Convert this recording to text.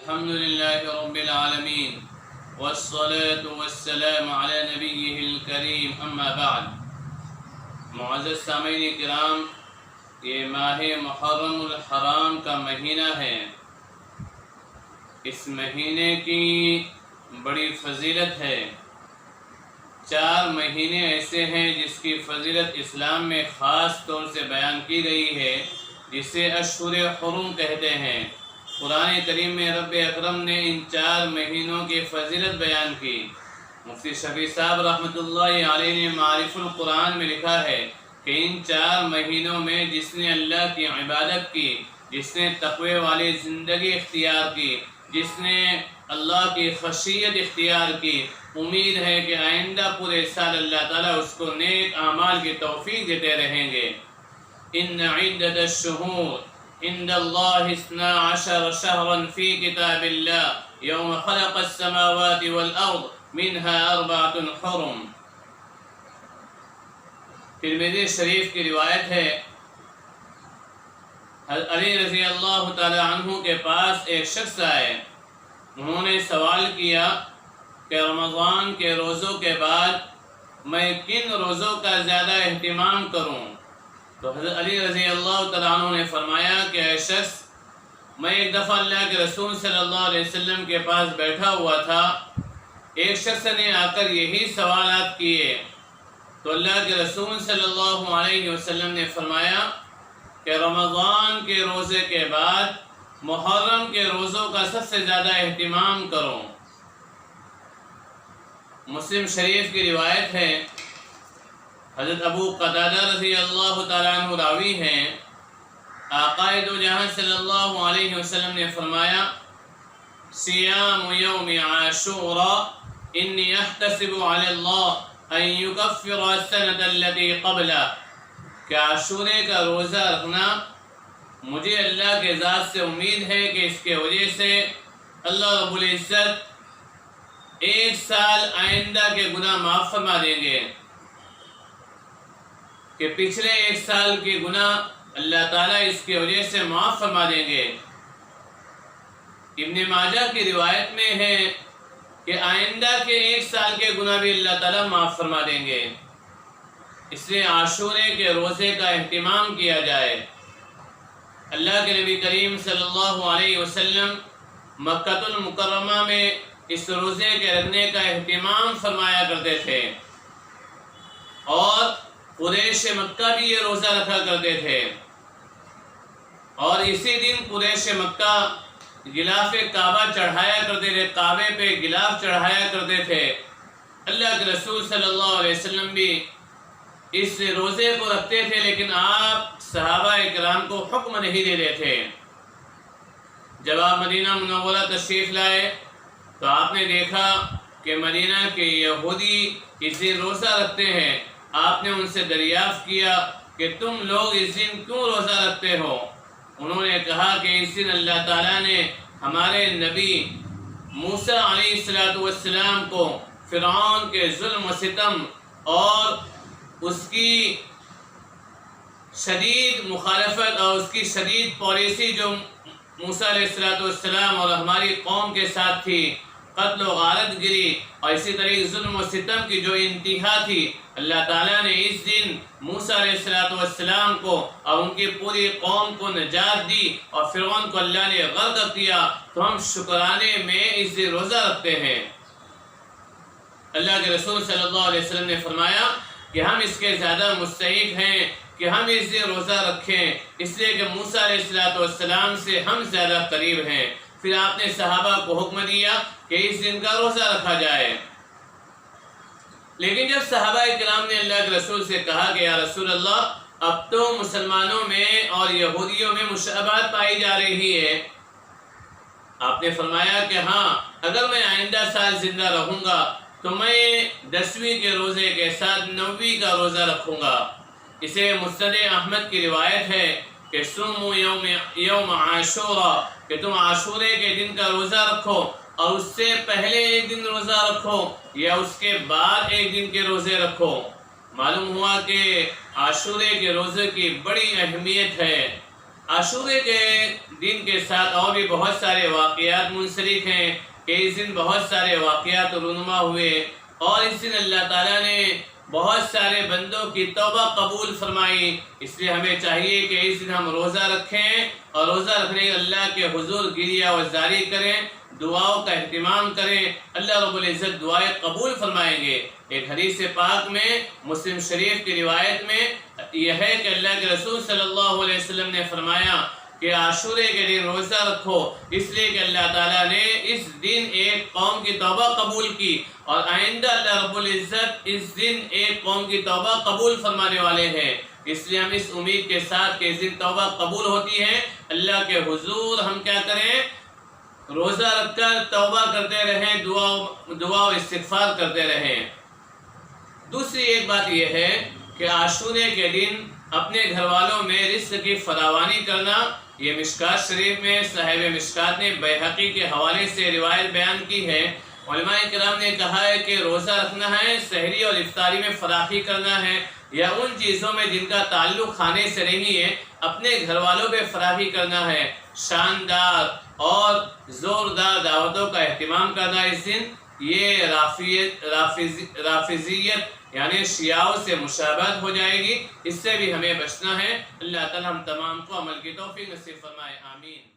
الحمد لله رب العالمين والصلاة والسلام على نبيه الكريم اما بعد. معزز سامعین کرام، یہ ماہ محرم الحرام کا مہینہ ہے. اس مہینے کی بڑی فضیلت ہے. 4 مہینے ایسے ہیں جس کی فضیلت اسلام میں خاص طور سے بیان کی گئی ہے، جسے اشہر حرم کہتے ہیں. قرآن کریم میں رب اکرم نے ان 4 مہینوں کی فضیلت بیان کی. مفتی شفیع صاحب رحمۃ اللہ علیہ نے معارف القرآن میں لکھا ہے کہ ان 4 مہینوں میں جس نے اللہ کی عبادت کی، جس نے تقوی والی زندگی اختیار کی، جس نے اللہ کی خشیت اختیار کی، امید ہے کہ آئندہ پورے سال اللہ تعالیٰ اس کو نیک اعمال کی توفیق دیتے رہیں گے. ان عدت الشہور عند اللہ 12 شہرا فی کتاب اللہ یوم خلق السماوات والارض منها 4 حرم. ترمذی شریف کی روایت ہے، علی رضی اللہ تعالی عنہ کے پاس ایک شخص آئے. انہوں نے سوال کیا کہ رمضان کے روزوں کے بعد میں کن روزوں کا زیادہ اہتمام کروں؟ تو حضرت علی رضی اللہ تعالیٰ عنہ نے فرمایا کہ اے شخص، میں ایک دفعہ اللہ کے رسول صلی اللہ علیہ وسلم کے پاس بیٹھا ہوا تھا. ایک شخص نے آ کر یہی سوالات کیے تو اللہ کے رسول صلی اللہ علیہ وسلم نے فرمایا کہ رمضان کے روزے کے بعد محرم کے روزوں کا سب سے زیادہ اہتمام کرو. مسلم شریف کی روایت ہے، حضرت ابو قتادہ رضی اللہ تعالیٰ عنہ راوی ہیں، آقا دو جہاں صلی اللہ علیہ وسلم نے فرمایا سیام یوم عاشوراء انی احتسب علی اللہ ان یکفر السنة التي قبلہ، کہ عاشورے کا روزہ رکھنا مجھے اللہ کے ذات سے امید ہے کہ اس کے وجہ سے اللہ رب العزت 1 سال آئندہ کے گناہ معاف فرما دیں گے، کہ پچھلے 1 سال کے گناہ اللہ تعالیٰ اس کی وجہ سے معاف فرما دیں گے. ابن ماجہ کی روایت میں ہے کہ آئندہ کے 1 سال کے گناہ بھی اللہ تعالیٰ معاف فرما دیں گے. اس لیے عاشورے کے روزے کا اہتمام کیا جائے. اللہ کے نبی کریم صلی اللہ علیہ وسلم مکہ المکرمہ میں اس روزے کے رکھنے کا اہتمام فرمایا کرتے تھے، اور قریش مکہ بھی یہ روزہ رکھا کرتے تھے. اور اسی دن قریش مکہ غلاف کعبہ چڑھایا کرتے تھے، کعبے پہ غلاف چڑھایا کرتے تھے. اللہ کے رسول صلی اللہ علیہ وسلم بھی اس روزے کو رکھتے تھے، لیکن آپ صحابہ اکرام کو حکم نہیں دیتے تھے. جب آپ مدینہ منورہ تشریف لائے تو آپ نے دیکھا کہ مدینہ کے یہودی اس دن روزہ رکھتے ہیں. آپ نے ان سے دریافت کیا کہ تم لوگ اس دن کیوں روزہ رکھتے ہو؟ انہوں نے کہا کہ اس دن اللہ تعالیٰ نے ہمارے نبی موسیٰ علیہ السلام کو فرعون کے ظلم و ستم اور اس کی شدید مخالفت اور اس کی شدید پالیسی جو موسیٰ علیہ السلام اور ہماری قوم کے ساتھ تھی، قتل و غارت گری اور اسی طریقے ظلم و ستم کی جو انتہا تھی، اللہ تعالیٰ نے اس دن موسیٰ علیہ السلام کو اور ان کی پوری قوم کو نجات دی اور فرعون کو اللہ نے غرق کیا. تو ہم شکرانے میں اس دن روزہ رکھتے ہیں. اللہ کے رسول صلی اللہ علیہ وسلم نے فرمایا کہ ہم اس کے زیادہ مستحق ہیں کہ ہم اس دن روزہ رکھیں، اس لیے کہ موسیٰ علیہ السلام سے ہم زیادہ قریب ہیں. پھر آپ نے صحابہ کو حکم دیا کہ اس دن کا روزہ رکھا جائے. لیکن جب صحابہ کرام نے اللہ کے رسول سے کہا کہ یا رسول اللہ، اب تو مسلمانوں میں اور یہودیوں میں مشابہت پائی جا رہی ہے، آپ نے فرمایا کہ ہاں، اگر میں آئندہ سال زندہ رہوں گا تو میں 10ویں کے روزے کے ساتھ 9ویں کا روزہ رکھوں گا. اسے مسند احمد کی روایت ہے کہ سوموا یوم عاشوراء، کہ تم عاشورے کے دن کا روزہ رکھو اور اس سے پہلے ایک دن روزہ رکھو یا اس کے بعد ایک دن کے روزے رکھو. معلوم ہوا کہ عاشورے کے روزے کی بڑی اہمیت ہے. عاشورے کے دن کے ساتھ اور بھی بہت سارے واقعات منسلک ہیں کہ اس دن بہت سارے واقعات رونما ہوئے، اور اس دن اللہ تعالیٰ نے بہت سارے بندوں کی توبہ قبول فرمائی۔ اس لیے ہمیں چاہیے کہ اس دن ہم روزہ رکھیں، اور روزہ رکھنے کے اللہ کے حضور گریہ وزاری کریں، دعاؤں کا اہتمام کریں، اللہ رب العزت دعائیں قبول فرمائیں گے۔ ایک حدیث پاک میں مسلم شریف کی روایت میں یہ ہے کہ اللہ کے رسول صلی اللہ علیہ وسلم نے فرمایا کہ عاشورے کے دن روزہ رکھو، اس لیے کہ اللہ تعالیٰ نے اس دن ایک قوم کی توبہ قبول کی، اور آئندہ اللہ رب العزت اس دن ایک قوم کی توبہ قبول فرمانے والے ہیں۔ اس لیے ہم اس امید کے ساتھ کہ اس دن توبہ قبول ہوتی ہے، اللہ کے حضور ہم کیا کریں؟ روزہ رکھ کر توبہ کرتے رہیں، دعا و استغفار کرتے رہیں۔ دوسری ایک بات یہ ہے کہ عاشورے کے دن اپنے گھر والوں میں رزق کی فراوانی کرنا، یہ مشکات شریف میں صاحب مشکات نے بیہقی کے حوالے سے روایت بیان کی ہے۔ علماء کرام نے کہا ہے کہ روزہ رکھنا ہے، سحری اور افطاری میں فراخی کرنا ہے، یا ان چیزوں میں جن کا تعلق کھانے سے نہیں ہے اپنے گھر والوں پہ فراخی کرنا ہے، شاندار اور زوردار دعوتوں کا اہتمام کرنا اس دن۔ یہ رافضیت یعنی شیعوں سے مشابہت ہو جائے گی، اس سے بھی ہمیں بچنا ہے۔ اللہ تعالی ہم تمام کو عمل کی توفیق نصیب فرمائے، آمین۔